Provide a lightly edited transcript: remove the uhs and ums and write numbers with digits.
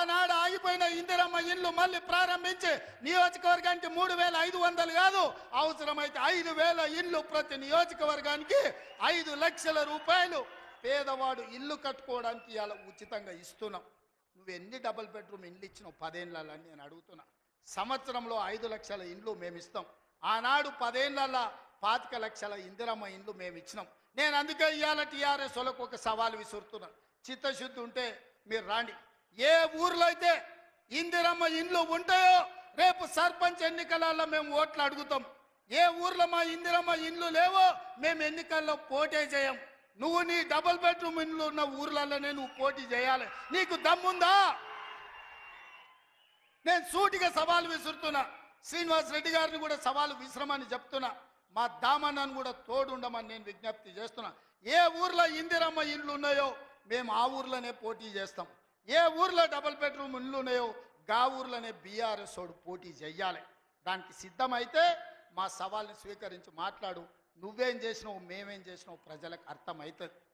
ఆనాడు ఆగిపోయిన ఇందిరమ్మ ఇండ్లు మళ్ళీ ప్రారంభించి నియోజకవర్గానికి 3,500 కాదు, అవసరమైతే 5,000 ఇండ్లు ప్రతి నియోజకవర్గానికి 5 లక్షల రూపాయలు పేదవాడు ఇల్లు కట్టుకోవడానికి ఇలా ఉచితంగా ఇస్తున్నాం. నువ్వు ఎన్ని డబుల్ బెడ్రూమ్ ఇండ్లు ఇచ్చినావు 10 ఏళ్ళని నేను అడుగుతున్నా. సంవత్సరంలో 5 లక్షల ఇండ్లు మేము ఇస్తాం. ఆనాడు 10 ఏళ్ళ 25 లక్షల ఇందిరమ్మ ఇండ్లు మేము ఇచ్చినాం. నేను అందుకే ఇవాళ టీఆర్ఎస్ వాళ్ళకు ఒక సవాల్ విసురుతున్నా. చిత్తశుద్ధి ఉంటే మీరు రాండి. ఏ ఊర్లో అయితే ఇందిరమ్మ ఇండ్లు ఉంటాయో రేపు సర్పంచ్ ఎన్నికలలో మేము ఓట్లు అడుగుతాం. ఏ ఊర్లో మా ఇందిరమ్మ ఇండ్లు లేవో మేము ఎన్నికల్లో పోటీ చేయం. నువ్వు నీ డబుల్ బెడ్రూమ్ ఇండ్లు ఉన్న ఊర్లలోనే నువ్వు పోటీ చేయాలి. నీకు దమ్ముందా? నేను సూటిగా సవాలు విసురుతున్నా. శ్రీనివాస్ రెడ్డి గారిని కూడా సవాలు విసరమని చెప్తున్నా. మా దామన్నను కూడా తోడుండమని నేను విజ్ఞప్తి చేస్తున్నా. ఏ ఊర్లో ఇందిరమ్మ ఇండ్లు ఉన్నాయో మేము ఆ ఊర్లోనే పోటీ చేస్తాం. ఏ ఊర్లో డబుల్ బెడ్రూమ్ ఇండ్లు ఉన్నాయో గా ఊర్లోనే బీఆర్ఎస్ వాడు పోటీ చెయ్యాలి. దానికి సిద్ధమైతే మా సవాల్ని స్వీకరించి మాట్లాడు. నువ్వేం చేసినావు మేమేం చేసినావు ప్రజలకు అర్థమవుతుంది.